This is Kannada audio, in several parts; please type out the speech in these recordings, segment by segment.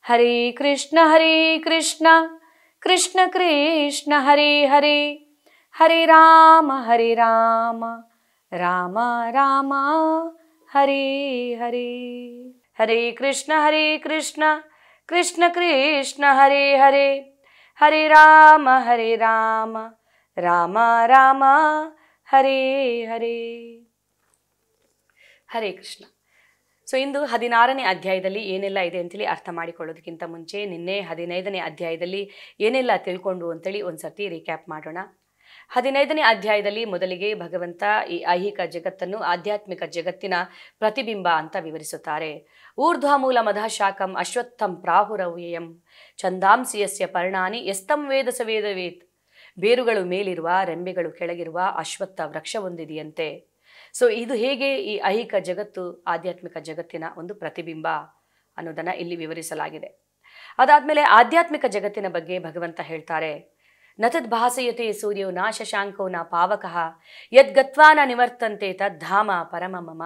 ಹರೇ ಕೃಷ್ಣ ಕೃಷ್ಣ ಕೃಷ್ಣ ಹರೇ ಹರೇ, ಹರೇ ರಾಮ ರಾಮ ರಾಮ ಹರೇ ಹರೇ. ಹರೇ ಕೃಷ್ಣ ಕೃಷ್ಣ ಕೃಷ್ಣ ಹರೇ ಹರೇ, ಹರೇ ರಾಮ ರಾಮ ರಾಮ ಹರೇ ಹರೇ. ಹರೇ ಕೃಷ್ಣ. ಸೊ ಇಂದು 16ನೇ ಅಧ್ಯಾಯದಲ್ಲಿ ಏನೆಲ್ಲ ಇದೆ ಅಂತೇಳಿ ಅರ್ಥ ಮಾಡಿಕೊಳ್ಳೋದಕ್ಕಿಂತ ಮುಂಚೆ ನಿನ್ನೆ 15ನೇ ಅಧ್ಯಾಯದಲ್ಲಿ ಏನೆಲ್ಲ ತಿಳ್ಕೊಂಡು ಅಂತೇಳಿ ಒಂದು ಸರ್ತಿ ರೀಕ್ಯಾಪ್ ಮಾಡೋಣ. 15ನೇ ಅಧ್ಯಾಯದಲ್ಲಿ ಮೊದಲಿಗೆ ಭಗವಂತ ಈ ಐಹಿಕ ಜಗತ್ತನ್ನು ಆಧ್ಯಾತ್ಮಿಕ ಜಗತ್ತಿನ ಪ್ರತಿಬಿಂಬ ಅಂತ ವಿವರಿಸುತ್ತಾರೆ. ಊರ್ಧ್ವ ಮೂಲ ಮಧ ಶಾಖಂ ಅಶ್ವತ್ಥಂ ಪ್ರಾಹುರವ್ಯಯಂ ಛಂದಾಂಸಿ ಯಸ್ಯ ಪರ್ಣಾನಿ ಯಸ್ತಂ ವೇದ ಸ ವೇದವೇತ್. ಬೇರುಗಳು ಮೇಲಿರುವ, ರೆಂಬೆಗಳು ಕೆಳಗಿರುವ ಅಶ್ವತ್ಥ ವೃಕ್ಷವೊಂದಿದೆಯಂತೆ. ಸೊ ಇದು ಹೇಗೆ ಈ ಐಹಿಕ ಜಗತ್ತು ಆಧ್ಯಾತ್ಮಿಕ ಜಗತ್ತಿನ ಒಂದು ಪ್ರತಿಬಿಂಬ ಅನ್ನೋದನ್ನು ಇಲ್ಲಿ ವಿವರಿಸಲಾಗಿದೆ. ಅದಾದಮೇಲೆ ಆಧ್ಯಾತ್ಮಿಕ ಜಗತ್ತಿನ ಬಗ್ಗೆ ಭಗವಂತ ಹೇಳ್ತಾರೆ, ನತದ್ ಭಾಸಯತೆ ಸೂರ್ಯೋ ನ ಶಶಾಂಕೋ ನ ಪಾವಕಃ ಯದ್ಗತ್ವಾ ನ ನಿವರ್ತಂತೆ ತದ್ಧಾಮ ಪರಮ ಮಮ.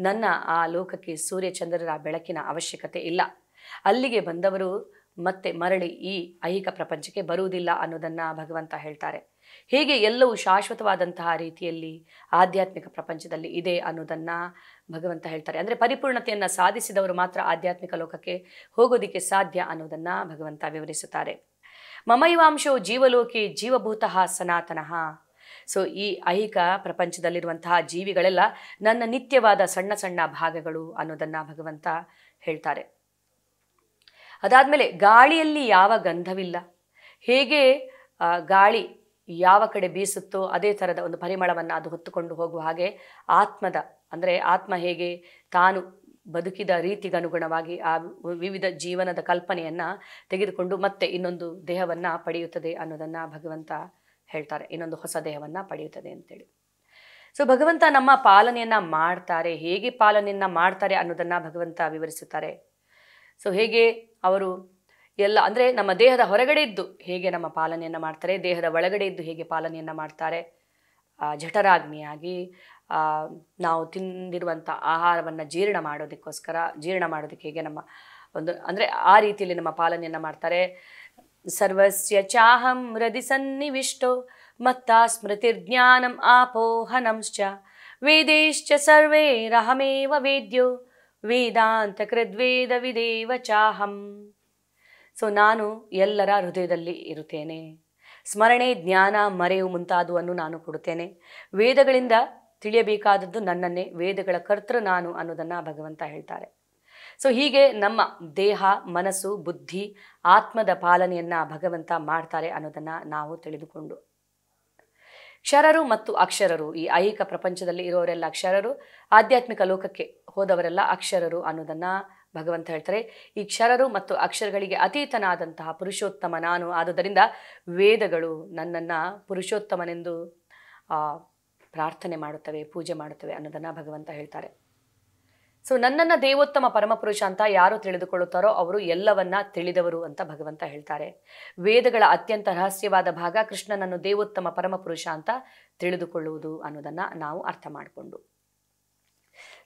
ನನ್ನ ಆ ಲೋಕಕ್ಕೆ ಸೂರ್ಯಚಂದ್ರರ ಬೆಳಕಿನ ಅವಶ್ಯಕತೆ ಇಲ್ಲ, ಅಲ್ಲಿಗೆ ಬಂದವರು ಮತ್ತೆ ಮರಳಿ ಈ ಐಹಿಕ ಪ್ರಪಂಚಕ್ಕೆ ಬರುವುದಿಲ್ಲ ಅನ್ನೋದನ್ನು ಭಗವಂತ ಹೇಳ್ತಾರೆ. ಹೇಗೆ ಎಲ್ಲವೂ ಶಾಶ್ವತವಾದಂತಹ ರೀತಿಯಲ್ಲಿ ಆಧ್ಯಾತ್ಮಿಕ ಪ್ರಪಂಚದಲ್ಲಿ ಇದೆ ಅನ್ನೋದನ್ನು ಭಗವಂತ ಹೇಳ್ತಾರೆ. ಅಂದರೆ ಪರಿಪೂರ್ಣತೆಯನ್ನು ಸಾಧಿಸಿದವರು ಮಾತ್ರ ಆಧ್ಯಾತ್ಮಿಕ ಲೋಕಕ್ಕೆ ಹೋಗೋದಕ್ಕೆ ಸಾಧ್ಯ ಅನ್ನೋದನ್ನು ಭಗವಂತ ವಿವರಿಸುತ್ತಾರೆ. ಮಮೈವಾಂಶೋ ಜೀವಲೋಕೆ ಜೀವಭೂತಃ ಸನಾತನಃ. ಸೊ ಈ ಐಹಿಕ ಪ್ರಪಂಚದಲ್ಲಿರುವಂತಹ ಜೀವಿಗಳೆಲ್ಲ ನನ್ನ ನಿತ್ಯವಾದ ಸಣ್ಣ ಸಣ್ಣ ಭಾಗಗಳು ಅನ್ನೋದನ್ನು ಭಗವಂತ ಹೇಳ್ತಾರೆ. ಅದಾದಮೇಲೆ ಗಾಳಿಯಲ್ಲಿ ಯಾವ ಗಂಧವಿಲ್ಲ, ಹೇಗೆ ಗಾಳಿ ಯಾವ ಕಡೆ ಬೀಸುತ್ತೋ ಅದೇ ಥರದ ಒಂದು ಪರಿಮಳವನ್ನು ಅದು ಹೊತ್ತುಕೊಂಡು ಹೋಗುವ ಹಾಗೆ ಆತ್ಮದ ಅಂದರೆ ಆತ್ಮ ಹೇಗೆ ತಾನು ಬದುಕಿದ ರೀತಿಗನುಗುಣವಾಗಿ ಆ ವಿವಿಧ ಜೀವನದ ಕಲ್ಪನೆಯನ್ನು ತೆಗೆದುಕೊಂಡು ಮತ್ತೆ ಇನ್ನೊಂದು ದೇಹವನ್ನು ಪಡೆಯುತ್ತದೆ ಅನ್ನೋದನ್ನು ಭಗವಂತ ಹೇಳ್ತಾರೆ. ಇನ್ನೊಂದು ಹೊಸ ದೇಹವನ್ನು ಪಡೆಯುತ್ತದೆ ಅಂತೇಳಿ. ಸೊ ಭಗವಂತ ನಮ್ಮ ಪಾಲನೆಯನ್ನು ಮಾಡ್ತಾರೆ. ಹೇಗೆ ಪಾಲನೆಯನ್ನು ಮಾಡ್ತಾರೆ ಅನ್ನೋದನ್ನು ಭಗವಂತ ವಿವರಿಸುತ್ತಾರೆ. ಸೊ ಹೇಗೆ ಅವರು ಎಲ್ಲ ಅಂದರೆ ನಮ್ಮ ದೇಹದ ಹೊರಗಡೆ ಇದ್ದು ಹೇಗೆ ನಮ್ಮ ಪಾಲನೆಯನ್ನು ಮಾಡ್ತಾರೆ, ದೇಹದ ಒಳಗಡೆ ಇದ್ದು ಹೇಗೆ ಪಾಲನೆಯನ್ನು ಮಾಡ್ತಾರೆ. ಜಠರಾಗ್ನಿಯಾಗಿ ನಾವು ತಿಂದಿರುವಂಥ ಆಹಾರವನ್ನು ಜೀರ್ಣ ಮಾಡೋದಕ್ಕೆ ಹೇಗೆ ನಮ್ಮ ಒಂದು ಅಂದರೆ ಆ ರೀತಿಯಲ್ಲಿ ನಮ್ಮ ಪಾಲನೆಯನ್ನು ಮಾಡ್ತಾರೆ. ಸರ್ವಸ್ಯ ಚಾಹಂ ಹೃದಿ ಸನ್ನಿವಿಷ್ಟೋ ಮತ್ತ ಸ್ಮೃತಿರ್ಜ್ಞಾನಂ ಆಪೋಹನಂಶ್ಚ ವೇದೇಶ್ಚ ಸರ್ವೈರಹಮೇವ ವೇದ್ಯೋ ವೇದಾಂತ ಕೃದ್ವೇದ ವಿದೇವ ಚಾಹಂ. ಸೊ ನಾನು ಎಲ್ಲರ ಹೃದಯದಲ್ಲಿ ಇರುತ್ತೇನೆ, ಸ್ಮರಣೆ ಜ್ಞಾನ ಮರೆಯು ಮುಂತಾದವನ್ನು ನಾನು ಕೊಡುತ್ತೇನೆ, ವೇದಗಳಿಂದ ತಿಳಿಯಬೇಕಾದದ್ದು ನನ್ನನ್ನೇ, ವೇದಗಳ ಕರ್ತೃ ನಾನು ಅನ್ನೋದನ್ನು ಭಗವಂತ ಹೇಳ್ತಾರೆ. ಸೊ ಹೀಗೆ ನಮ್ಮ ದೇಹ ಮನಸ್ಸು ಬುದ್ಧಿ ಆತ್ಮದ ಪಾಲನೆಯನ್ನು ಭಗವಂತ ಮಾಡ್ತಾರೆ ಅನ್ನೋದನ್ನು ನಾವು ತಿಳಿದುಕೊಂಡು ಕ್ಷರರು ಮತ್ತು ಅಕ್ಷರರು, ಈ ಐಹಿಕ ಪ್ರಪಂಚದಲ್ಲಿ ಇರೋರೆಲ್ಲ ಅಕ್ಷರರು, ಆಧ್ಯಾತ್ಮಿಕ ಲೋಕಕ್ಕೆ ಹೋದವರೆಲ್ಲ ಅಕ್ಷರರು ಅನ್ನೋದನ್ನು ಭಗವಂತ ಹೇಳ್ತಾರೆ. ಈ ಕ್ಷರರು ಮತ್ತು ಅಕ್ಷರಗಳಿಗೆ ಅತೀತನಾದಂತಹ ಪುರುಷೋತ್ತಮ ನಾನು, ಆದುದರಿಂದ ವೇದಗಳು ನನ್ನನ್ನು ಪುರುಷೋತ್ತಮನೆಂದು ಪ್ರಾರ್ಥನೆ ಮಾಡುತ್ತವೆ, ಪೂಜೆ ಮಾಡುತ್ತವೆ ಅನ್ನೋದನ್ನು ಭಗವಂತ ಹೇಳ್ತಾರೆ. ಸೊ ನನ್ನನ್ನು ದೇವೋತ್ತಮ ಪರಮಪುರುಷ ಅಂತ ಯಾರು ತಿಳಿದುಕೊಳ್ಳುತ್ತಾರೋ ಅವರು ಎಲ್ಲವನ್ನ ತಿಳಿದವರು ಅಂತ ಭಗವಂತ ಹೇಳ್ತಾರೆ. ವೇದಗಳ ಅತ್ಯಂತ ರಹಸ್ಯವಾದ ಭಾಗ ಕೃಷ್ಣನನ್ನು ದೇವೋತ್ತಮ ಪರಮಪುರುಷ ಅಂತ ತಿಳಿದುಕೊಳ್ಳುವುದು ಅನ್ನೋದನ್ನು ನಾವು ಅರ್ಥ ಮಾಡಿಕೊಂಡು.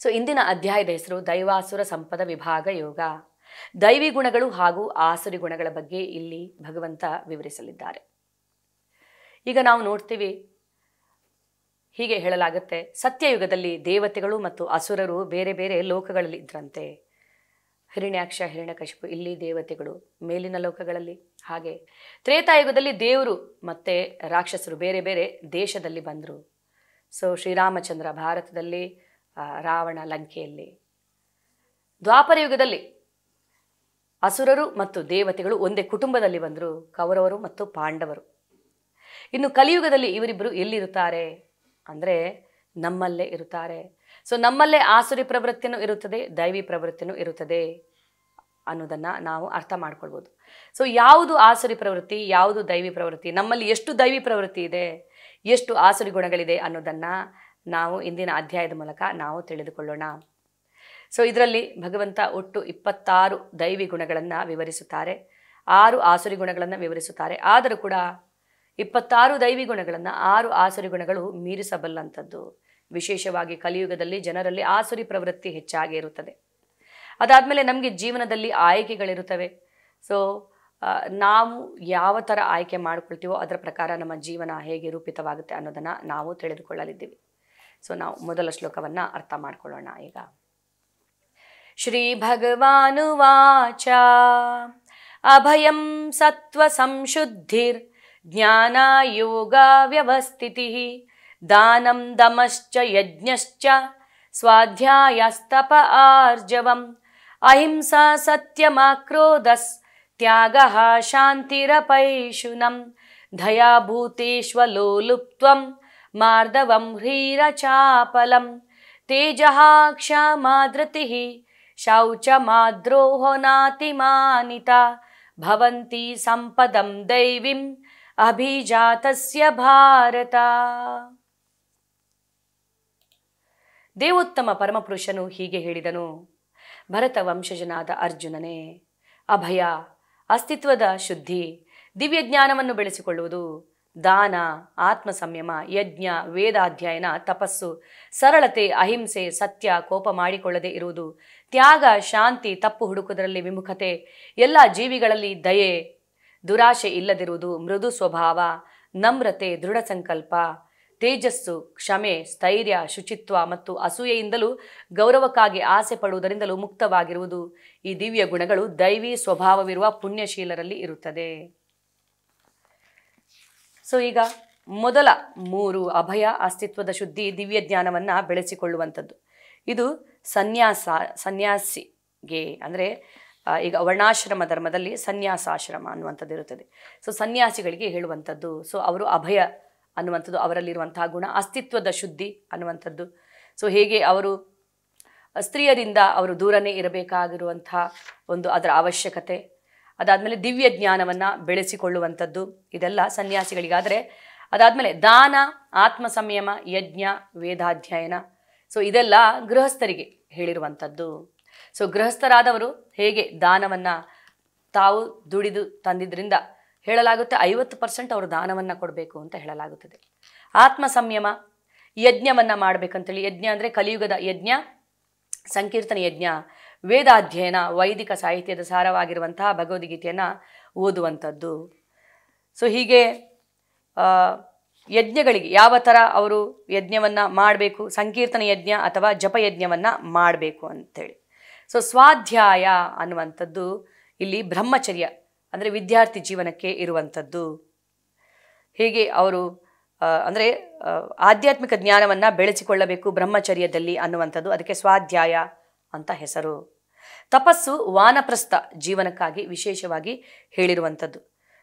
ಸೊ ಇಂದಿನ ಅಧ್ಯಾಯದ ಹೆಸರು ದೈವಾಸುರ ಸಂಪದ ವಿಭಾಗ ಯೋಗ. ದೈವಿ ಗುಣಗಳು ಹಾಗೂ ಆಸುರಿ ಗುಣಗಳ ಬಗ್ಗೆ ಇಲ್ಲಿ ಭಗವಂತ ವಿವರಿಸಲಿದ್ದಾರೆ. ಈಗ ನಾವು ನೋಡ್ತೀವಿ, ಹೀಗೆ ಹೇಳಲಾಗುತ್ತೆ, ಸತ್ಯಯುಗದಲ್ಲಿ ದೇವತೆಗಳು ಮತ್ತು ಅಸುರರು ಬೇರೆ ಬೇರೆ ಲೋಕಗಳಲ್ಲಿ ಇದ್ರಂತೆ. ಹಿರಣ್ಯಾಕ್ಷ ಹಿರಣ್ಯಕಶಿಪು ಇಲ್ಲಿ ದೇವತೆಗಳು ಮೇಲಿನ ಲೋಕಗಳಲ್ಲಿ. ಹಾಗೆ ತ್ರೇತಾಯುಗದಲ್ಲಿ ದೇವರು ಮತ್ತು ರಾಕ್ಷಸರು ಬೇರೆ ಬೇರೆ ದೇಶದಲ್ಲಿ ಬಂದರು. ಸೊ ಶ್ರೀರಾಮಚಂದ್ರ ಭಾರತದಲ್ಲಿ, ರಾವಣ ಲಂಕೆಯಲ್ಲಿ. ದ್ವಾಪರ ಯುಗದಲ್ಲಿ ಅಸುರರು ಮತ್ತು ದೇವತೆಗಳು ಒಂದೇ ಕುಟುಂಬದಲ್ಲಿ ಬಂದರು, ಕೌರವರು ಮತ್ತು ಪಾಂಡವರು. ಇನ್ನು ಕಲಿಯುಗದಲ್ಲಿ ಇವರಿಬ್ಬರು ಎಲ್ಲಿರುತ್ತಾರೆ ಅಂದರೆ ನಮ್ಮಲ್ಲೇ ಇರುತ್ತಾರೆ. ಸೊ ನಮ್ಮಲ್ಲೇ ಆಸುರಿ ಪ್ರವೃತ್ತಿನೂ ಇರುತ್ತದೆ, ದೈವಿ ಪ್ರವೃತ್ತಿನೂ ಇರುತ್ತದೆ ಅನ್ನೋದನ್ನು ನಾವು ಅರ್ಥ ಮಾಡ್ಕೊಳ್ಬೋದು. ಸೊ ಯಾವುದು ಆಸುರಿ ಪ್ರವೃತ್ತಿ, ಯಾವುದು ದೈವಿ ಪ್ರವೃತ್ತಿ, ನಮ್ಮಲ್ಲಿ ಎಷ್ಟು ದೈವಿ ಪ್ರವೃತ್ತಿ ಇದೆ, ಎಷ್ಟು ಆಸುರಿ ಗುಣಗಳಿದೆ ಅನ್ನೋದನ್ನು ನಾವು ಇಂದಿನ ಅಧ್ಯಾಯದ ಮೂಲಕ ನಾವು ತಿಳಿದುಕೊಳ್ಳೋಣ. ಸೊ ಇದರಲ್ಲಿ ಭಗವಂತ ಒಟ್ಟು 26 ದೈವಿ ಗುಣಗಳನ್ನು ವಿವರಿಸುತ್ತಾರೆ, 6 ಆಸುರಿ ಗುಣಗಳನ್ನು ವಿವರಿಸುತ್ತಾರೆ. ಆದರೂ ಕೂಡ 26 ದೈವಿ ಗುಣಗಳನ್ನು 6 ಆಸುರಿ ಗುಣಗಳು ಮೀರಿಸಬಲ್ಲಂಥದ್ದು. ವಿಶೇಷವಾಗಿ ಕಲಿಯುಗದಲ್ಲಿ ಜನರಲ್ಲಿ ಆಸುರಿ ಪ್ರವೃತ್ತಿ ಹೆಚ್ಚಾಗಿ ಇರುತ್ತದೆ. ಅದಾದಮೇಲೆ ನಮಗೆ ಜೀವನದಲ್ಲಿ ಆಯ್ಕೆಗಳಿರುತ್ತವೆ. ಸೊ ನಾವು ಯಾವ ಥರ ಆಯ್ಕೆ ಮಾಡ್ಕೊಳ್ತೀವೋ ಅದರ ಪ್ರಕಾರ ನಮ್ಮ ಜೀವನ ಹೇಗೆ ರೂಪಿತವಾಗುತ್ತೆ ಅನ್ನೋದನ್ನು ನಾವು ತಿಳಿದುಕೊಳ್ಳಲಿದ್ದೀವಿ. ಸೊ ನಾವು ಮೊದಲ ಶ್ಲೋಕವನ್ನು ಅರ್ಥ ಮಾಡ್ಕೊಳ್ಳೋಣ ಈಗ. ಶ್ರೀ ಭಗವಾನುವಾಚ ಅಭಯಂ ಸತ್ವ ಸಂಶುದ್ಧಿರ್ ಜ್ಞಾನ ಯೋಗ ವ್ಯವಸ್ಥಿತಿಃ ದಾನಂ ದಮಶ್ಚ ಯಜ್ಞಶ್ಚ ಸ್ವಾಧ್ಯಾಯಸ್ತಪ ಆರ್ಜವಂ ಅಹಿಂಸಾ ಸತ್ಯಮಾಕ್ರೋಧಸ್ ತ್ಯಾಗಃ ಶಾಂತಿರಪೈಶುನಂ ದಯಾಭೂತೇಷ್ವಲೋಲುಪ್ತ್ವಂ ಮಾರ್ದವಂ ಹ್ರೀರಚಾಪಲಂ ತೇಜಃ ಕ್ಷಮಾ ಧೃತಿಃ ಶೌಚಮಾದ್ರೋಹೋ ನಾತಿಮಾನಿತಾ ಭವಂತಿ ಸಂಪದಂ ದೈವಿಂ ಅಭಿಜಾತಸ್ಯ ಭಾರತ. ದೇವೋತ್ತಮ ಪರಮಪುರುಷನು ಹೀಗೆ ಹೇಳಿದನು: ಭರತ ವಂಶಜನಾದ ಅರ್ಜುನನೇ, ಅಭಯ, ಅಸ್ತಿತ್ವದ ಶುದ್ಧಿ, ದಿವ್ಯ ಜ್ಞಾನವನ್ನು ಬೆಳೆಸಿಕೊಳ್ಳುವುದು, ದಾನ, ಆತ್ಮ ಸಂಯಮ, ಯಜ್ಞ, ವೇದಾಧ್ಯಯನ, ತಪಸ್ಸು, ಸರಳತೆ, ಅಹಿಂಸೆ, ಸತ್ಯ, ಕೋಪ ಮಾಡಿಕೊಳ್ಳದೆ ಇರುವುದು, ತ್ಯಾಗ, ಶಾಂತಿ, ತಪ್ಪು ಹುಡುಕುವುದರಲ್ಲಿ ವಿಮುಖತೆ, ಎಲ್ಲ ಜೀವಿಗಳಲ್ಲಿ ದಯೆ, ದುರಾಶೆ ಇಲ್ಲದಿರುವುದು, ಮೃದು ಸ್ವಭಾವ, ನಮ್ರತೆ, ದೃಢ ಸಂಕಲ್ಪ, ತೇಜಸ್ಸು, ಕ್ಷಮೆ, ಸ್ಥೈರ್ಯ, ಶುಚಿತ್ವ ಮತ್ತು ಅಸೂಯೆಯಿಂದಲೂ ಗೌರವಕ್ಕಾಗಿ ಆಸೆ ಪಡುವುದರಿಂದಲೂ ಮುಕ್ತವಾಗಿರುವುದು, ಈ ದಿವ್ಯ ಗುಣಗಳು ದೈವಿ ಸ್ವಭಾವವಿರುವ ಪುಣ್ಯಶೀಲರಲ್ಲಿ ಇರುತ್ತದೆ. ಸೊ ಈಗ ಮೊದಲ 3 ಅಭಯ, ಅಸ್ತಿತ್ವದ ಶುದ್ಧಿ, ದಿವ್ಯ ಜ್ಞಾನವನ್ನು ಬೆಳೆಸಿಕೊಳ್ಳುವಂಥದ್ದು. ಇದು ಸನ್ಯಾಸಿಗೆ ಅಂದರೆ ಈಗ ವರ್ಣಾಶ್ರಮ ಧರ್ಮದಲ್ಲಿ ಸನ್ಯಾಸಾಶ್ರಮ ಅನ್ನುವಂಥದ್ದು ಇರುತ್ತದೆ. ಸೊ ಸನ್ಯಾಸಿಗಳಿಗೆ ಹೇಳುವಂಥದ್ದು. ಸೊ ಅವರು ಅಭಯ ಅನ್ನುವಂಥದ್ದು ಅವರಲ್ಲಿರುವಂತಹ ಗುಣ, ಅಸ್ತಿತ್ವದ ಶುದ್ಧಿ ಅನ್ನುವಂಥದ್ದು. ಸೊ ಹೇಗೆ ಅವರು ಸ್ತ್ರೀಯರಿಂದ ಅವರು ದೂರನೇ ಇರಬೇಕಾಗಿರುವಂತಹ ಒಂದು ಅದರ ಅವಶ್ಯಕತೆ, ಅದಾದಮೇಲೆ ದಿವ್ಯ ಜ್ಞಾನವನ್ನು ಬೆಳೆಸಿಕೊಳ್ಳುವಂಥದ್ದು, ಇದೆಲ್ಲ ಸನ್ಯಾಸಿಗಳಿಗಾದರೆ. ಅದಾದಮೇಲೆ ದಾನ, ಆತ್ಮ ಸಂಯಮ, ಯಜ್ಞ, ವೇದಾಧ್ಯಯನ, ಸೊ ಇದೆಲ್ಲ ಗೃಹಸ್ಥರಿಗೆ ಹೇಳಿರುವಂಥದ್ದು. ಸೊ ಗೃಹಸ್ಥರಾದವರು ಹೇಗೆ ದಾನವನ್ನು ತಾವು ದುಡಿದು ತಂದಿದ್ದರಿಂದ ಹೇಳಲಾಗುತ್ತೆ 50% ಅವರು ದಾನವನ್ನು ಕೊಡಬೇಕು ಅಂತ ಹೇಳಲಾಗುತ್ತದೆ. ಆತ್ಮ ಸಂಯಮ, ಯಜ್ಞವನ್ನು ಮಾಡಬೇಕಂತೇಳಿ, ಯಜ್ಞ ಅಂದರೆ ಕಲಿಯುಗದ ಯಜ್ಞ, ಸಂಕೀರ್ತನ ಯಜ್ಞ, ವೇದಾಧ್ಯಯನ, ವೈದಿಕ ಸಾಹಿತ್ಯದ ಸಾರವಾಗಿರುವಂತಹ ಭಗವದ್ಗೀತೆಯನ್ನು ಓದುವಂಥದ್ದು. ಸೊ ಹೀಗೆ ಯಜ್ಞಗಳಿಗೆ ಯಾವ ಥರ ಅವರು ಯಜ್ಞವನ್ನು ಮಾಡಬೇಕು, ಸಂಕೀರ್ತನ ಯಜ್ಞ ಅಥವಾ ಜಪಯಜ್ಞವನ್ನು ಮಾಡಬೇಕು ಅಂಥೇಳಿ. ಸೊ ಸ್ವಾಧ್ಯಾಯ ಅನ್ನುವಂಥದ್ದು ಇಲ್ಲಿ ಬ್ರಹ್ಮಚರ್ಯ ಅಂದರೆ ವಿದ್ಯಾರ್ಥಿ ಜೀವನಕ್ಕೆ ಇರುವಂಥದ್ದು. ಹೇಗೆ ಅವರು ಅಂದರೆ ಆಧ್ಯಾತ್ಮಿಕ ಜ್ಞಾನವನ್ನು ಬೆಳೆಸಿಕೊಳ್ಳಬೇಕು ಬ್ರಹ್ಮಚರ್ಯದಲ್ಲಿ ಅನ್ನುವಂಥದ್ದು, ಅದಕ್ಕೆ ಸ್ವಾಧ್ಯಾಯ ಅಂತ ಹೆಸರು. ತಪಸ್ಸು ವಾನಪ್ರಸ್ಥ ಜೀವನಕ್ಕಾಗಿ ವಿಶೇಷವಾಗಿ ಹೇಳಿರುವಂಥದ್ದು.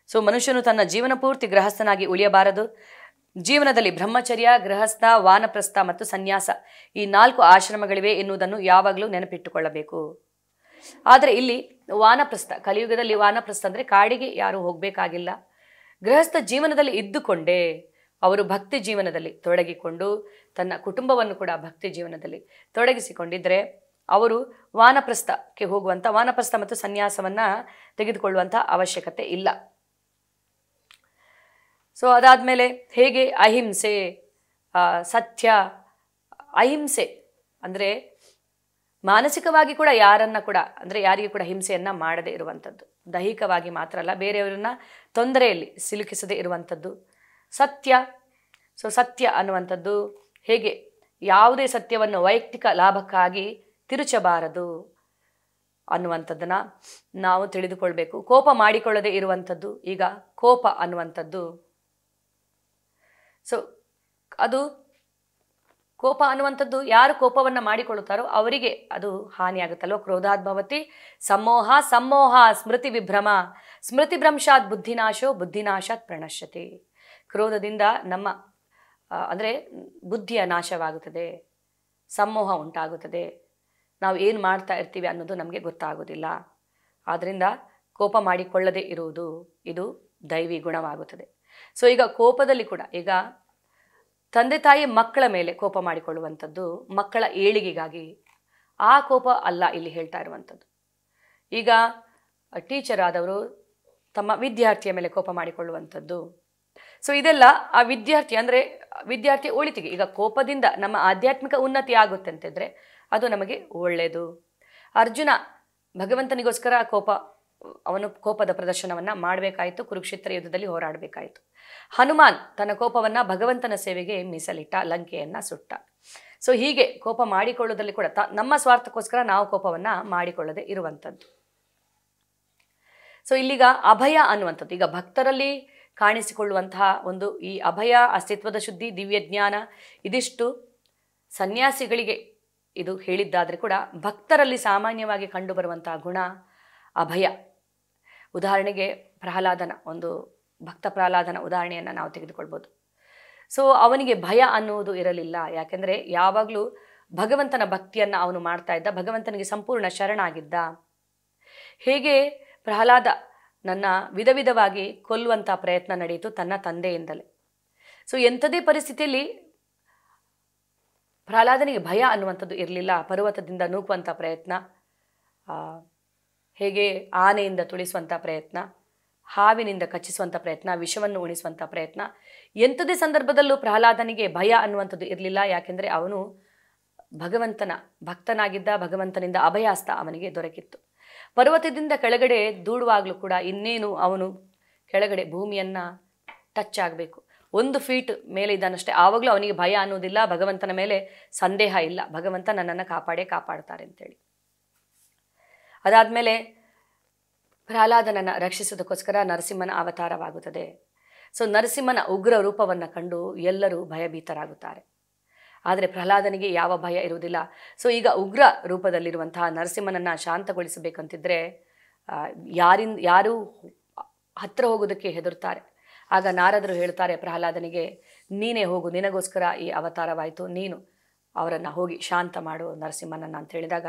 ಸೊ ಮನುಷ್ಯನು ತನ್ನ ಜೀವನ ಪೂರ್ತಿ ಗೃಹಸ್ಥನಾಗಿ ಉಳಿಯಬಾರದು. ಜೀವನದಲ್ಲಿ ಬ್ರಹ್ಮಚರ್ಯ, ಗೃಹಸ್ಥ, ವಾನಪ್ರಸ್ಥ ಮತ್ತು ಸನ್ಯಾಸ ಈ 4 ಆಶ್ರಮಗಳಿವೆ ಎನ್ನುವುದನ್ನು ಯಾವಾಗಲೂ ನೆನಪಿಟ್ಟುಕೊಳ್ಳಬೇಕು. ಆದರೆ ಇಲ್ಲಿ ವಾನಪ್ರಸ್ಥ, ಕಲಿಯುಗದಲ್ಲಿ ವಾನಪ್ರಸ್ಥ ಅಂದರೆ ಕಾಡಿಗೆ ಯಾರೂ ಹೋಗಬೇಕಾಗಿಲ್ಲ. ಗೃಹಸ್ಥ ಜೀವನದಲ್ಲಿ ಇದ್ದುಕೊಂಡೇ ಅವರು ಭಕ್ತಿ ಜೀವನದಲ್ಲಿ ತೊಡಗಿಕೊಂಡು ತನ್ನ ಕುಟುಂಬವನ್ನು ಕೂಡ ಭಕ್ತಿ ಜೀವನದಲ್ಲಿ ತೊಡಗಿಸಿಕೊಂಡಿದ್ದರೆ ಅವರು ವಾನಪ್ರಸ್ಥಕ್ಕೆ ಹೋಗುವಂಥ, ವಾನಪ್ರಸ್ಥ ಮತ್ತು ಸನ್ಯಾಸವನ್ನು ತೆಗೆದುಕೊಳ್ಳುವಂಥ ಅವಶ್ಯಕತೆ ಇಲ್ಲ. ಸೊ ಅದಾದಮೇಲೆ ಹೇಗೆ ಅಹಿಂಸೆ, ಸತ್ಯ, ಅಹಿಂಸೆ ಅಂದರೆ ಮಾನಸಿಕವಾಗಿ ಕೂಡ ಯಾರನ್ನು ಕೂಡ ಅಂದರೆ ಯಾರಿಗೂ ಕೂಡ ಹಿಂಸೆಯನ್ನು ಮಾಡದೇ ಇರುವಂಥದ್ದು, ದೈಹಿಕವಾಗಿ ಮಾತ್ರ ಅಲ್ಲ, ಬೇರೆಯವರನ್ನು ತೊಂದರೆಯಲ್ಲಿ ಸಿಲುಕಿಸದೇ ಇರುವಂಥದ್ದು. ಸತ್ಯ, ಸೊ ಸತ್ಯ ಅನ್ನುವಂಥದ್ದು ಹೇಗೆ ಯಾವುದೇ ಸತ್ಯವನ್ನು ವೈಯಕ್ತಿಕ ಲಾಭಕ್ಕಾಗಿ ತಿರುಚಬಾರದು ಅನ್ನುವಂಥದ್ದನ್ನು ನಾವು ತಿಳಿದುಕೊಳ್ಬೇಕು. ಕೋಪ ಮಾಡಿಕೊಳ್ಳದೆ ಇರುವಂಥದ್ದು, ಈಗ ಕೋಪ ಅನ್ನುವಂಥದ್ದು, ಸೊ ಅದು ಕೋಪ ಅನ್ನುವಂಥದ್ದು ಯಾರು ಕೋಪವನ್ನು ಮಾಡಿಕೊಳ್ಳುತ್ತಾರೋ ಅವರಿಗೆ ಅದು ಹಾನಿಯಾಗುತ್ತಲ್ವ. ಕ್ರೋಧಾದ್ಭವತಿ ಸಮೋಹ, ಸಮೋಹ ಸ್ಮೃತಿ ವಿಭ್ರಮ, ಸ್ಮೃತಿ ಭ್ರಂಶಾತ್ ಬುದ್ಧಿನಾಶೋ, ಬುದ್ಧಿನಾಶಾತ್ ಪ್ರಣಶ್ಯತೆ. ಕ್ರೋಧದಿಂದ ನಮ್ಮ ಅಂದರೆ ಬುದ್ಧಿಯ ನಾಶವಾಗುತ್ತದೆ, ಸಮೋಹ ಉಂಟಾಗುತ್ತದೆ, ನಾವು ಏನು ಮಾಡ್ತಾ ಇರ್ತೀವಿ ಅನ್ನೋದು ನಮಗೆ ಗೊತ್ತಾಗೋದಿಲ್ಲ. ಆದ್ದರಿಂದ ಕೋಪ ಮಾಡಿಕೊಳ್ಳದೆ ಇರುವುದು ಇದು ದೈವಿ ಗುಣವಾಗುತ್ತದೆ. ಸೊ ಈಗ ಕೋಪದಲ್ಲಿ ಕೂಡ ಈಗ ತಂದೆ ತಾಯಿ ಮಕ್ಕಳ ಮೇಲೆ ಕೋಪ ಮಾಡಿಕೊಳ್ಳುವಂಥದ್ದು ಮಕ್ಕಳ ಏಳಿಗೆಗಾಗಿ, ಆ ಕೋಪ ಅಲ್ಲ ಇಲ್ಲಿ ಹೇಳ್ತಾ ಇರುವಂಥದ್ದು. ಈಗ ಟೀಚರ್ ಆದವರು ತಮ್ಮ ವಿದ್ಯಾರ್ಥಿಯ ಮೇಲೆ ಕೋಪ ಮಾಡಿಕೊಳ್ಳುವಂಥದ್ದು. ಸೊ ಇದೆಲ್ಲ ಆ ವಿದ್ಯಾರ್ಥಿ ಅಂದರೆ ವಿದ್ಯಾರ್ಥಿ ಒಳಿತಿಗೆ. ಈಗ ಕೋಪದಿಂದ ನಮ್ಮ ಆಧ್ಯಾತ್ಮಿಕ ಉನ್ನತಿ ಆಗುತ್ತೆ ಅಂತಿದ್ರೆ ಅದು ನಮಗೆ ಒಳ್ಳೆಯದು. ಅರ್ಜುನ ಭಗವಂತನಿಗೋಸ್ಕರ ಅವನು ಕೋಪದ ಪ್ರದರ್ಶನವನ್ನು ಮಾಡಬೇಕಾಯಿತು, ಕುರುಕ್ಷೇತ್ರ ಯುದ್ಧದಲ್ಲಿ ಹೋರಾಡಬೇಕಾಯಿತು. ಹನುಮಾನ್ ತನ್ನ ಕೋಪವನ್ನು ಭಗವಂತನ ಸೇವೆಗೆ ಮೀಸಲಿಟ್ಟ, ಲಂಕೆಯನ್ನು ಸುಟ್ಟ. ಸೊ ಹೀಗೆ ಕೋಪ ಮಾಡಿಕೊಳ್ಳೋದ್ರಲ್ಲಿ ಕೂಡ ನಮ್ಮ ಸ್ವಾರ್ಥಕ್ಕೋಸ್ಕರ ನಾವು ಕೋಪವನ್ನು ಮಾಡಿಕೊಳ್ಳದೆ ಇರುವಂಥದ್ದು. ಸೊ ಇಲ್ಲಿಗ ಅಭಯ ಅನ್ನುವಂಥದ್ದು ಈಗ ಭಕ್ತರಲ್ಲಿ ಕಾಣಿಸಿಕೊಳ್ಳುವಂತಹ ಒಂದು ಈ ಅಭಯ, ಅಸ್ತಿತ್ವದ ಶುದ್ಧಿ, ದಿವ್ಯ ಜ್ಞಾನ, ಇದಿಷ್ಟು ಸನ್ಯಾಸಿಗಳಿಗೆ ಇದು ಹೇಳಿದ್ದಾದರೆ ಕೂಡ ಭಕ್ತರಲ್ಲಿ ಸಾಮಾನ್ಯವಾಗಿ ಕಂಡುಬರುವಂತಹ ಗುಣ ಅಭಯ. ಉದಾಹರಣೆಗೆ ಪ್ರಹ್ಲಾದನ ಒಂದು ಭಕ್ತ ಪ್ರಹ್ಲಾದನ ಉದಾಹರಣೆಯನ್ನು ನಾವು ತೆಗೆದುಕೊಳ್ಬೋದು. ಸೊ ಅವನಿಗೆ ಭಯ ಅನ್ನುವುದು ಇರಲಿಲ್ಲ. ಯಾಕೆಂದರೆ ಯಾವಾಗಲೂ ಭಗವಂತನ ಭಕ್ತಿಯನ್ನು ಅವನು ಮಾಡ್ತಾ ಇದ್ದ, ಭಗವಂತನಿಗೆ ಸಂಪೂರ್ಣ ಶರಣಾಗಿದ್ದ. ಹೇಗೆ ಪ್ರಹ್ಲಾದ ನನ್ನ ವಿಧ ವಿಧವಾಗಿ ಕೊಲ್ಲುವಂಥ ಪ್ರಯತ್ನ ನಡೆಯಿತು ತನ್ನ ತಂದೆಯಿಂದಲೇ. ಸೊ ಎಂಥದೇ ಪರಿಸ್ಥಿತಿಯಲ್ಲಿ ಪ್ರಹ್ಲಾದನಿಗೆ ಭಯ ಅನ್ನುವಂಥದ್ದು ಇರಲಿಲ್ಲ. ಪರ್ವತದಿಂದ ನೂಕುವಂಥ ಪ್ರಯತ್ನ, ಹೇಗೆ ಆನೆಯಿಂದ ತುಳಿಸುವಂಥ ಪ್ರಯತ್ನ, ಹಾವಿನಿಂದ ಕಚ್ಚಿಸುವಂಥ ಪ್ರಯತ್ನ, ವಿಷವನ್ನು ಉಣಿಸುವಂಥ ಪ್ರಯತ್ನ, ಎಂಥದೇ ಸಂದರ್ಭದಲ್ಲೂ ಪ್ರಹ್ಲಾದನಿಗೆ ಭಯ ಅನ್ನುವಂಥದ್ದು ಇರಲಿಲ್ಲ. ಯಾಕೆಂದರೆ ಅವನು ಭಗವಂತನ ಭಕ್ತನಾಗಿದ್ದ, ಭಗವಂತನಿಂದ ಅಭಯಾಸ್ತ ಅವನಿಗೆ ದೊರಕಿತ್ತು. ಪರ್ವತದಿಂದ ಕೆಳಗಡೆ ದೂಡುವಾಗಲೂ ಕೂಡ ಇನ್ನೇನು ಅವನು ಕೆಳಗಡೆ ಭೂಮಿಯನ್ನು ಟಚ್ ಆಗಬೇಕು, 1 ಫೀಟ್ ಮೇಲೆ ಇದ್ದಾನಷ್ಟೇ, ಆವಾಗಲೂ ಅವನಿಗೆ ಭಯ ಅನ್ನೋದಿಲ್ಲ, ಭಗವಂತನ ಮೇಲೆ ಸಂದೇಹ ಇಲ್ಲ, ಭಗವಂತ ನನ್ನನ್ನು ಕಾಪಾಡ್ತಾರೆ ಅಂತೇಳಿ. ಅದಾದಮೇಲೆ ಪ್ರಹ್ಲಾದನನ್ನು ರಕ್ಷಿಸೋದಕ್ಕೋಸ್ಕರ ನರಸಿಂಹನ ಅವತಾರವಾಗುತ್ತದೆ. ಸೊ ನರಸಿಂಹನ ಉಗ್ರ ರೂಪವನ್ನು ಕಂಡು ಎಲ್ಲರೂ ಭಯಭೀತರಾಗುತ್ತಾರೆ. ಆದರೆ ಪ್ರಹ್ಲಾದನಿಗೆ ಯಾವ ಭಯ ಇರುವುದಿಲ್ಲ. ಸೊ ಈಗ ಉಗ್ರ ರೂಪದಲ್ಲಿರುವಂತಹ ನರಸಿಂಹನನ್ನು ಶಾಂತಗೊಳಿಸಬೇಕಂತಿದ್ರೆ ಯಾರೂ ಹತ್ತಿರ ಹೋಗೋದಕ್ಕೆ ಹೆದರುತ್ತಾರೆ. ಆಗ ನಾರದರು ಹೇಳ್ತಾರೆ ಪ್ರಹ್ಲಾದನಿಗೆ, ನೀನೇ ಹೋಗು, ನಿನಗೋಸ್ಕರ ಈ ಅವತಾರವಾಯಿತು, ನೀನು ಅವರನ್ನು ಹೋಗಿ ಶಾಂತ ಮಾಡು ನರಸಿಂಹನನ್ನು ಅಂತ ಹೇಳಿದಾಗ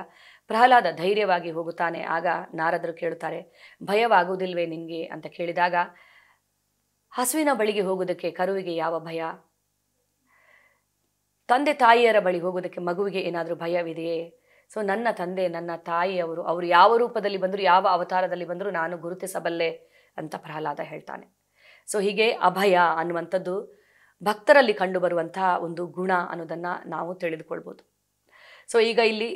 ಪ್ರಹ್ಲಾದ ಧೈರ್ಯವಾಗಿ ಹೋಗುತ್ತಾನೆ. ಆಗ ನಾರದರು ಕೇಳುತ್ತಾರೆ, ಭಯವಾಗುವುದಿಲ್ವೇ ನಿನಗೆ ಅಂತ ಕೇಳಿದಾಗ, ಹಸುವಿನ ಬಳಿಗೆ ಹೋಗೋದಕ್ಕೆ ಕರುವಿಗೆ ಯಾವ ಭಯ? ತಂದೆ ತಾಯಿಯರ ಬಳಿ ಹೋಗೋದಕ್ಕೆ ಮಗುವಿಗೆ ಏನಾದರೂ ಭಯವಿದೆಯೇ? ಸೊ ನನ್ನ ತಂದೆ, ನನ್ನ ತಾಯಿಯವರು, ಅವರು ಯಾವ ರೂಪದಲ್ಲಿ ಬಂದರೂ, ಯಾವ ಅವತಾರದಲ್ಲಿ ಬಂದರೂ ನಾನು ಗುರುತಿಸಬಲ್ಲೆ ಅಂತ ಪ್ರಹ್ಲಾದ ಹೇಳ್ತಾನೆ. ಸೊ ಹೀಗೆ ಅಭಯ ಅನ್ನುವಂಥದ್ದು ಭಕ್ತರಲ್ಲಿ ಕಂಡುಬರುವಂತಹ ಒಂದು ಗುಣ ಅನ್ನೋದನ್ನು ನಾವು ತಿಳಿದುಕೊಳ್ಬೋದು. ಸೊ ಈಗ ಇಲ್ಲಿ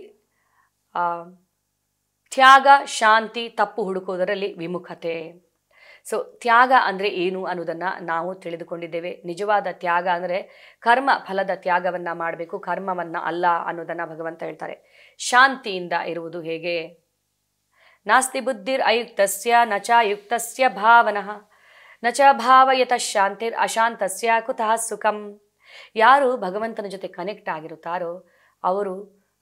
ತ್ಯಾಗ, ಶಾಂತಿ, ತಪ್ಪು ಹುಡುಕುವುದರಲ್ಲಿ ವಿಮುಖತೆ. ಸೊ ತ್ಯಾಗ ಅಂದರೆ ಏನು ಅನ್ನೋದನ್ನು ನಾವು ತಿಳಿದುಕೊಂಡಿದ್ದೇವೆ. ನಿಜವಾದ ತ್ಯಾಗ ಅಂದರೆ ಕರ್ಮ ಫಲದ ತ್ಯಾಗವನ್ನು ಮಾಡಬೇಕು, ಕರ್ಮವನ್ನು ಅಲ್ಲ ಅನ್ನೋದನ್ನು ಭಗವಂತ ಹೇಳ್ತಾರೆ. ಶಾಂತಿಯಿಂದ ಇರುವುದು ಹೇಗೆ? ನಾಸ್ತಿ ಬುದ್ಧಿರ್ ಅಯುಕ್ತಸ್ಯ ನಚ ಯುಕ್ತಸ್ಯ ಭಾವನಃ ನಚ ಭಾವಯತಃ ಶಾಂತಿರ್ ಅಶಾಂತಸ್ಯ ಕುತಃ ಸುಖಂ. ಯಾರು ಭಗವಂತನ ಜೊತೆ ಕನೆಕ್ಟ್ ಆಗಿರುತ್ತಾರೋ ಅವರು,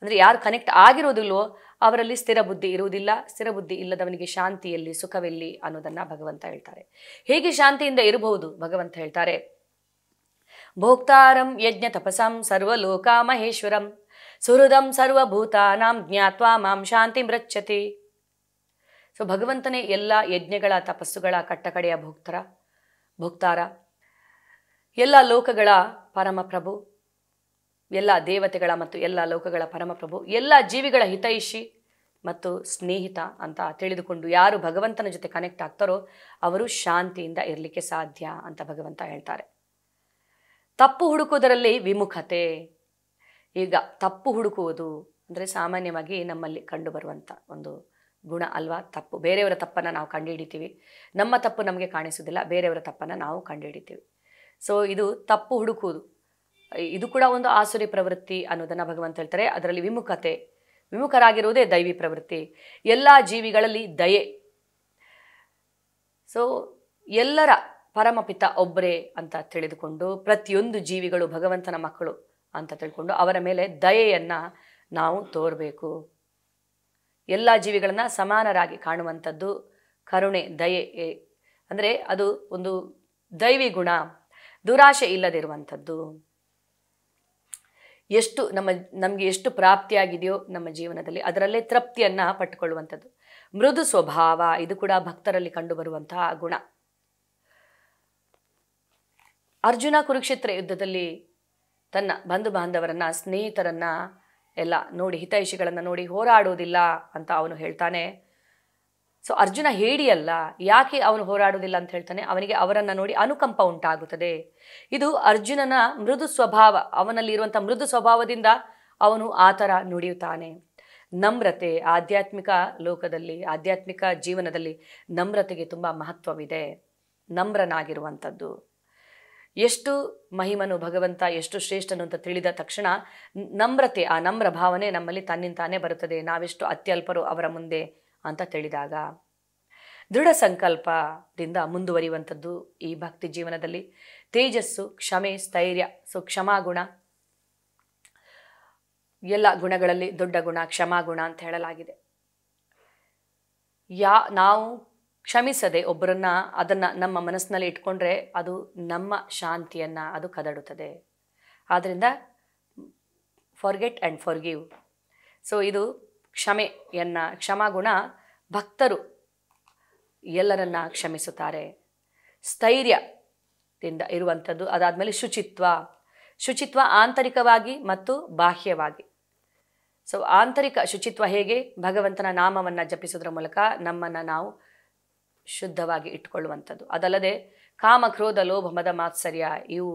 ಅಂದರೆ ಯಾರು ಕನೆಕ್ಟ್ ಆಗಿರೋದಿಲ್ವೋ ಅವರಲ್ಲಿ ಸ್ಥಿರ ಬುದ್ಧಿ ಇರುವುದಿಲ್ಲ. ಸ್ಥಿರ ಬುದ್ಧಿ ಇಲ್ಲದವನಿಗೆ ಶಾಂತಿಯಲ್ಲಿ ಸುಖವೆಲ್ಲಿ ಅನ್ನೋದನ್ನು ಭಗವಂತ ಹೇಳ್ತಾರೆ. ಹೇಗೆ ಶಾಂತಿಯಿಂದ ಇರಬಹುದು? ಭಗವಂತ ಹೇಳ್ತಾರೆ, ಭೋಕ್ತಾರಂ ಯಜ್ಞ ತಪಸಂ ಸರ್ವಲೋಕ ಮಹೇಶ್ವರಂ ಸುಹೃದಂ ಸರ್ವಭೂತಾನಾಂ ಜ್ಞಾತ್ವಾ ಮಾಂ ಶಾಂತಿ ಮೃಚ್ಛತಿ. ಸೊ ಭಗವಂತನೇ ಎಲ್ಲ ಯಜ್ಞಗಳ, ತಪಸ್ಸುಗಳ ಕಟ್ಟಕಡೆಯ ಭೋಕ್ತಾರ, ಎಲ್ಲ ಲೋಕಗಳ ಪರಮಪ್ರಭು, ಎಲ್ಲ ದೇವತೆಗಳ ಮತ್ತು ಎಲ್ಲ ಲೋಕಗಳ ಪರಮಪ್ರಭು, ಎಲ್ಲ ಜೀವಿಗಳ ಹಿತೈಷಿ ಮತ್ತು ಸ್ನೇಹಿತ ಅಂತ ತಿಳಿದುಕೊಂಡು ಯಾರು ಭಗವಂತನ ಜೊತೆ ಕನೆಕ್ಟ್ ಆಗ್ತಾರೋ ಅವರು ಶಾಂತಿಯಿಂದ ಇರಲಿಕ್ಕೆ ಸಾಧ್ಯ ಅಂತ ಭಗವಂತ ಹೇಳ್ತಾರೆ. ತಪ್ಪು ಹುಡುಕುವುದರಲ್ಲಿ ವಿಮುಖತೆ. ಈಗ ತಪ್ಪು ಹುಡುಕುವುದು ಅಂದರೆ ಸಾಮಾನ್ಯವಾಗಿ ನಮ್ಮಲ್ಲಿ ಕಂಡುಬರುವಂಥ ಒಂದು ಗುಣ ಅಲ್ವಾ? ತಪ್ಪು, ಬೇರೆಯವರ ತಪ್ಪನ್ನು ನಾವು ಕಂಡುಹಿಡಿತೀವಿ. ನಮ್ಮ ತಪ್ಪು ನಮಗೆ ಕಾಣಿಸೋದಿಲ್ಲ, ಬೇರೆಯವರ ತಪ್ಪನ್ನು ನಾವು ಕಂಡುಹಿಡಿತೀವಿ. ಸೊ ಇದು ತಪ್ಪು ಹುಡುಕುವುದು, ಇದು ಕೂಡ ಒಂದು ಆಸುರಿ ಪ್ರವೃತ್ತಿ ಅನ್ನೋದನ್ನು ಭಗವಂತ ಹೇಳ್ತಾರೆ. ಅದರಲ್ಲಿ ವಿಮುಖರಾಗಿರುವುದೇ ದೈವಿ ಪ್ರವೃತ್ತಿ. ಎಲ್ಲ ಜೀವಿಗಳಲ್ಲಿ ದಯೆ. ಸೊ ಎಲ್ಲರ ಪರಮಪಿತ ಒಬ್ಬರೇ ಅಂತ ತಿಳಿದುಕೊಂಡು, ಪ್ರತಿಯೊಂದು ಜೀವಿಗಳು ಭಗವಂತನ ಮಕ್ಕಳು ಅಂತ ತಿಳ್ಕೊಂಡು ಅವರ ಮೇಲೆ ದಯೆಯನ್ನು ನಾವು ತೋರಬೇಕು. ಎಲ್ಲ ಜೀವಿಗಳನ್ನು ಸಮಾನರಾಗಿ ಕಾಣುವಂಥದ್ದು ಕರುಣೆ, ದಯೆ. ಅಂದರೆ ಅದು ಒಂದು ದೈವಿ ಗುಣ. ದುರಾಶೆ ಇಲ್ಲದಿರುವಂಥದ್ದು. ಎಷ್ಟು ನಮಗೆ ಎಷ್ಟು ಪ್ರಾಪ್ತಿಯಾಗಿದೆಯೋ ನಮ್ಮ ಜೀವನದಲ್ಲಿ ಅದರಲ್ಲೇ ತೃಪ್ತಿಯನ್ನು ಪಟ್ಟುಕೊಳ್ಳುವಂಥದ್ದು. ಮೃದು ಸ್ವಭಾವ, ಇದು ಕೂಡ ಭಕ್ತರಲ್ಲಿ ಕಂಡುಬರುವಂತಹ ಗುಣ. ಅರ್ಜುನ ಕುರುಕ್ಷೇತ್ರ ಯುದ್ಧದಲ್ಲಿ ತನ್ನ ಬಂಧು ಬಾಂಧವರನ್ನ, ಸ್ನೇಹಿತರನ್ನ ಎಲ್ಲ ನೋಡಿ, ಹಿತೈಷಿಗಳನ್ನು ನೋಡಿ ಹೋರಾಡುವುದಿಲ್ಲ ಅಂತ ಅವನು ಹೇಳ್ತಾನೆ. ಸೊ ಅರ್ಜುನ ಹೇಡಿಯಲ್ಲ, ಯಾಕೆ ಅವನು ಹೋರಾಡುವುದಿಲ್ಲ ಅಂತ ಹೇಳ್ತಾನೆ, ಅವನಿಗೆ ಅವರನ್ನು ನೋಡಿ ಅನುಕಂಪ ಉಂಟಾಗುತ್ತದೆ. ಇದು ಅರ್ಜುನನ ಮೃದು ಸ್ವಭಾವ, ಅವನಲ್ಲಿ ಇರುವಂಥ ಮೃದು ಸ್ವಭಾವದಿಂದ ಅವನು ಆ ಥರ ನುಡಿಯುತ್ತಾನೆ. ನಮ್ರತೆ, ಆಧ್ಯಾತ್ಮಿಕ ಲೋಕದಲ್ಲಿ, ಆಧ್ಯಾತ್ಮಿಕ ಜೀವನದಲ್ಲಿ ನಮ್ರತೆಗೆ ತುಂಬ ಮಹತ್ವವಿದೆ. ನಮ್ರನಾಗಿರುವಂಥದ್ದು ಎಷ್ಟು ಮಹಿಮನು ಭಗವಂತ, ಎಷ್ಟು ಶ್ರೇಷ್ಠನು ಅಂತ ತಿಳಿದ ತಕ್ಷಣ ನಮ್ರತೆ, ಆ ನಮ್ರ ಭಾವನೆ ನಮ್ಮಲ್ಲಿ ತನ್ನಿಂತಾನೇ ಬರುತ್ತದೆ, ನಾವೆಷ್ಟು ಅತ್ಯಲ್ಪರು ಅವರ ಮುಂದೆ ಅಂತ ತಿಳಿದಾಗ. ದೃಢ ಸಂಕಲ್ಪದಿಂದ ಮುಂದುವರಿಯುವಂಥದ್ದು ಈ ಭಕ್ತಿ ಜೀವನದಲ್ಲಿ. ತೇಜಸ್ಸು, ಕ್ಷಮೆ, ಸ್ಥೈರ್ಯ. ಸೊ ಕ್ಷಮಾಗುಣ, ಎಲ್ಲ ಗುಣಗಳಲ್ಲಿ ದೊಡ್ಡ ಗುಣ ಕ್ಷಮಾಗುಣ ಅಂತ ಹೇಳಲಾಗಿದೆ. ನಾವು ಕ್ಷಮಿಸದೆ ಒಬ್ಬರನ್ನ ಅದನ್ನು ನಮ್ಮ ಮನಸ್ಸಿನಲ್ಲಿ ಇಟ್ಕೊಂಡ್ರೆ ಅದು ನಮ್ಮ ಶಾಂತಿಯನ್ನು ಅದು ಕದಡುತ್ತದೆ. ಆದ್ದರಿಂದ ಫಾರ್ಗೆಟ್ ಆ್ಯಂಡ್ ಫಾರ್ಗಿವ್. ಸೊ ಇದು ಕ್ಷಮಾಗುಣ. ಭಕ್ತರು ಎಲ್ಲರನ್ನ ಕ್ಷಮಿಸುತ್ತಾರೆ. ಸ್ಥೈರ್ಯದಿಂದ ಇರುವಂಥದ್ದು. ಅದಾದಮೇಲೆ ಶುಚಿತ್ವ ಆಂತರಿಕವಾಗಿ ಮತ್ತು ಬಾಹ್ಯವಾಗಿ. ಸೊ ಆಂತರಿಕ ಶುಚಿತ್ವ ಹೇಗೆ? ಭಗವಂತನ ನಾಮವನ್ನು ಜಪಿಸೋದ್ರ ಮೂಲಕ ನಮ್ಮನ್ನು ನಾವು ಶುದ್ಧವಾಗಿ ಇಟ್ಕೊಳ್ಳುವಂಥದ್ದು. ಅದಲ್ಲದೆ ಕಾಮ, ಕ್ರೋಧ, ಲೋಭ, ಮದ, ಮಾತ್ಸರ್ಯ ಇವು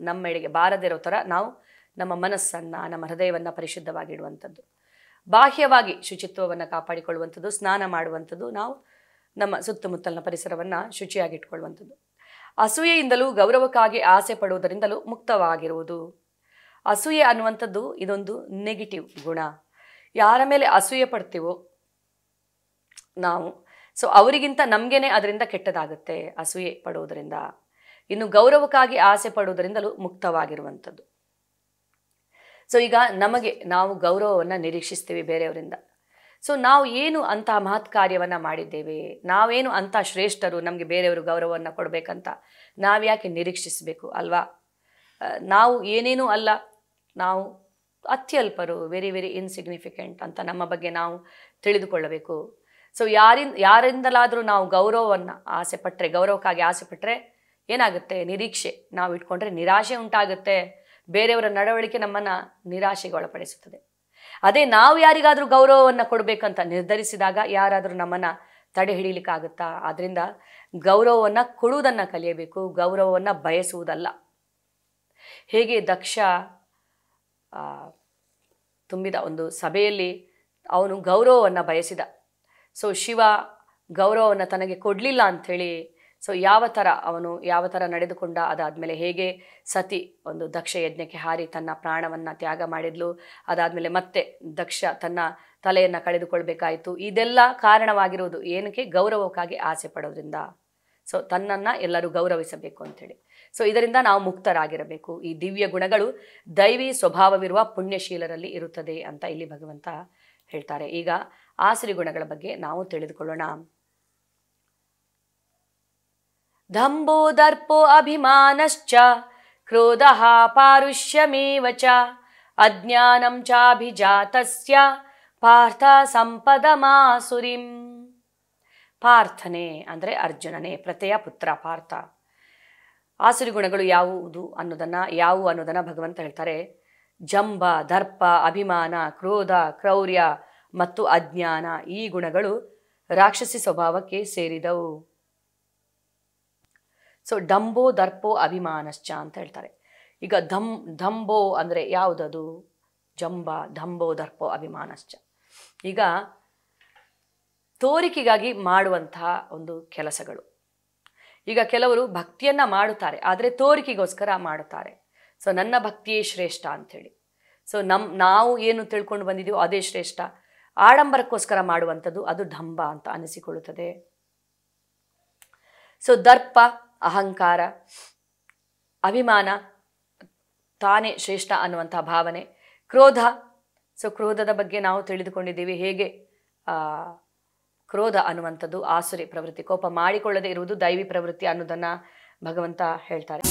ನಮ್ಮೆಡೆಗೆ ಬಾರದಿರೋ ಥರ ನಾವು ನಮ್ಮ ಮನಸ್ಸನ್ನು, ನಮ್ಮ ಹೃದಯವನ್ನು ಪರಿಶುದ್ಧವಾಗಿಡುವಂಥದ್ದು. ಬಾಹ್ಯವಾಗಿ ಶುಚಿತ್ವವನ್ನು ಕಾಪಾಡಿಕೊಳ್ಳುವಂಥದ್ದು, ಸ್ನಾನ ಮಾಡುವಂಥದ್ದು, ನಾವು ನಮ್ಮ ಸುತ್ತಮುತ್ತಲಿನ ಪರಿಸರವನ್ನು ಶುಚಿಯಾಗಿಟ್ಕೊಳ್ಳುವಂಥದ್ದು. ಅಸೂಯೆಯಿಂದಲೂ ಗೌರವಕ್ಕಾಗಿ ಆಸೆ ಪಡುವುದರಿಂದಲೂ ಮುಕ್ತವಾಗಿರುವುದು. ಅಸೂಯೆ ಅನ್ನುವಂಥದ್ದು ಇದೊಂದು ನೆಗೆಟಿವ್ ಗುಣ. ಯಾರ ಮೇಲೆ ಅಸೂಯೆ ಪಡ್ತೀವೋ ನಾವು, ಸೊ ಅವರಿಗಿಂತ ನಮಗೇನೆ ಅದರಿಂದ ಕೆಟ್ಟದಾಗುತ್ತೆ ಅಸೂಯೆ ಪಡುವುದರಿಂದ. ಇನ್ನು ಗೌರವಕ್ಕಾಗಿ ಆಸೆ ಪಡುವುದರಿಂದಲೂ ಮುಕ್ತವಾಗಿರುವಂಥದ್ದು. ಸೊ ಈಗ ನಾವು ಗೌರವವನ್ನು ನಿರೀಕ್ಷಿಸ್ತೀವಿ ಬೇರೆಯವರಿಂದ. ಸೊ ನಾವು ಏನು ಅಂತಹ ಮಹತ್ ಕಾರ್ಯವನ್ನು ಮಾಡಿದ್ದೇವೆ, ನಾವೇನು ಅಂಥ ಶ್ರೇಷ್ಠರು, ನಮಗೆ ಬೇರೆಯವರು ಗೌರವವನ್ನು ಕೊಡಬೇಕಂತ ನಾವು ಯಾಕೆ ನಿರೀಕ್ಷಿಸಬೇಕು ಅಲ್ವಾ? ನಾವು ಏನೇನೂ ಅಲ್ಲ, ನಾವು ಅತ್ಯಲ್ಪರು, ವೆರಿ ವೆರಿ ಇನ್ಸಿಗ್ನಿಫಿಕೆಂಟ್ ಅಂತ ನಮ್ಮ ಬಗ್ಗೆ ನಾವು ತಿಳಿದುಕೊಳ್ಳಬೇಕು. ಸೊ ಯಾರಿಂದಲಾದರೂ ನಾವು ಗೌರವಕ್ಕಾಗಿ ಆಸೆ ಪಟ್ಟರೆ ಏನಾಗುತ್ತೆ? ನಿರೀಕ್ಷೆ ನಾವು ಇಟ್ಕೊಂಡ್ರೆ ನಿರಾಶೆ ಉಂಟಾಗುತ್ತೆ. ಬೇರೆಯವರ ನಡವಳಿಕೆ ನಮ್ಮನ್ನು ನಿರಾಶೆಗೆ ಒಳಪಡಿಸುತ್ತದೆ. ಅದೇ ನಾವು ಯಾರಿಗಾದರೂ ಗೌರವವನ್ನು ಕೊಡಬೇಕಂತ ನಿರ್ಧರಿಸಿದಾಗ ಯಾರಾದರೂ ನಮ್ಮನ್ನು ತಡೆ ಹಿಡಿಲಿಕ್ಕಾಗುತ್ತಾ? ಆದ್ದರಿಂದ ಗೌರವವನ್ನು ಕೊಡುವುದನ್ನು ಕಲಿಯಬೇಕು, ಗೌರವವನ್ನು ಬಯಸುವುದಲ್ಲ. ಹೇಗೆ ದಕ್ಷ ತುಂಬಿದ ಒಂದು ಸಭೆಯಲ್ಲಿ ಅವನು ಗೌರವವನ್ನು ಬಯಸಿದ. ಸೊ ಶಿವ ಗೌರವವನ್ನು ತನಗೆ ಕೊಡಲಿಲ್ಲ ಅಂಥೇಳಿ, ಸೊ ಯಾವ ಥರ ನಡೆದುಕೊಂಡ, ಅದಾದಮೇಲೆ ಹೇಗೆ ಸತಿ ಒಂದು ದಕ್ಷ ಯಜ್ಞಕ್ಕೆ ಹಾರಿ ತನ್ನ ಪ್ರಾಣವನ್ನು ತ್ಯಾಗ ಮಾಡಿದ್ಲು, ಅದಾದಮೇಲೆ ಮತ್ತೆ ದಕ್ಷ ತನ್ನ ತಲೆಯನ್ನು ಕಳೆದುಕೊಳ್ಬೇಕಾಯಿತು. ಇದೆಲ್ಲ ಕಾರಣವಾಗಿರುವುದು ಏನಕ್ಕೆ? ಗೌರವಕ್ಕಾಗಿ ಆಸೆ ಪಡೋದ್ರಿಂದ. ಸೊ ತನ್ನನ್ನು ಎಲ್ಲರೂ ಗೌರವಿಸಬೇಕು ಅಂಥೇಳಿ. ಸೊ ಇದರಿಂದ ನಾವು ಮುಕ್ತರಾಗಿರಬೇಕು. ಈ ದಿವ್ಯ ಗುಣಗಳು ದೈವಿ ಸ್ವಭಾವವಿರುವ ಪುಣ್ಯಶೀಲರಲ್ಲಿ ಇರುತ್ತದೆ ಅಂತ ಇಲ್ಲಿ ಭಗವಂತ ಹೇಳ್ತಾರೆ. ಈಗ ಆಸುರಿ ಗುಣಗಳ ಬಗ್ಗೆ ನಾವು ತಿಳಿದುಕೊಳ್ಳೋಣ. ದಂಭೋ ದರ್ಪೋ ಅಭಿಮಾನಶ್ಚ ಕ್ರೋಧಃ ಪಾರುಷ್ಯಮೇವ ಚ ಅಜ್ಞಾನಂ ಚಾಭಿಜಾತಸ್ಯ ಪಾರ್ಥ ಸಂಪದಮಾಸುರಿಂ. ಪಾರ್ಥನೆ ಅಂದರೆ ಅರ್ಜುನನೇ, ಪ್ರತೆಯ ಪುತ್ರ ಪಾರ್ಥ. ಆಸುರಿ ಗುಣಗಳು ಯಾವುವು ಅನ್ನೋದನ್ನು ಭಗವಂತ ಹೇಳ್ತಾರೆ. ಜಂಬ, ದರ್ಪ, ಅಭಿಮಾನ, ಕ್ರೋಧ, ಕ್ರೌರ್ಯ ಮತ್ತು ಅಜ್ಞಾನ ಈ ಗುಣಗಳು ರಾಕ್ಷಸಿ ಸ್ವಭಾವಕ್ಕೆ ಸೇರಿದವು. ಸೊ ಡಂಬೋ ದರ್ಪೋ ಅಭಿಮಾನಶ್ಚ ಅಂತ ಹೇಳ್ತಾರೆ. ಈಗ ದಂಭೋ ಅಂದರೆ ಯಾವುದದು? ಜಂಬ, ದಂಭೋ ದರ್ಪೋ ಅಭಿಮಾನಶ್ಚ. ಈಗ ತೋರಿಕೆಗಾಗಿ ಮಾಡುವಂತಹ ಒಂದು ಕೆಲಸಗಳು. ಈಗ ಕೆಲವರು ಭಕ್ತಿಯನ್ನು ಮಾಡುತ್ತಾರೆ, ಆದರೆ ತೋರಿಕೆಗೋಸ್ಕರ ಮಾಡುತ್ತಾರೆ. ಸೊ ನನ್ನ ಭಕ್ತಿಯೇ ಶ್ರೇಷ್ಠ ಅಂಥೇಳಿ. ಸೊ ನಾವು ಏನು ತಿಳ್ಕೊಂಡು ಬಂದಿದ್ದೀವೋ ಅದೇ ಶ್ರೇಷ್ಠ. ಆಡಂಬರಕ್ಕೋಸ್ಕರ ಮಾಡುವಂಥದ್ದು ಅದು ಢಂಬ ಅಂತ ಅನಿಸಿಕೊಳ್ಳುತ್ತದೆ. ಸೊ ದರ್ಪ ಅಹಂಕಾರ, ಅಭಿಮಾನ ತಾನೇ ಶ್ರೇಷ್ಠ ಅನ್ನುವಂಥ ಭಾವನೆ, ಕ್ರೋಧ. ಸೊ ಕ್ರೋಧದ ಬಗ್ಗೆ ನಾವು ತಿಳಿದುಕೊಂಡಿದ್ದೀವಿ. ಹೇಗೆ ಕ್ರೋಧ ಅನ್ನುವಂಥದ್ದು ಆಸುರಿ ಪ್ರವೃತ್ತಿ, ಕೋಪ ಮಾಡಿಕೊಳ್ಳದೆ ಇರುವುದು ದೈವಿ ಪ್ರವೃತ್ತಿ ಅನ್ನೋದನ್ನು ಭಗವಂತ ಹೇಳ್ತಾರೆ.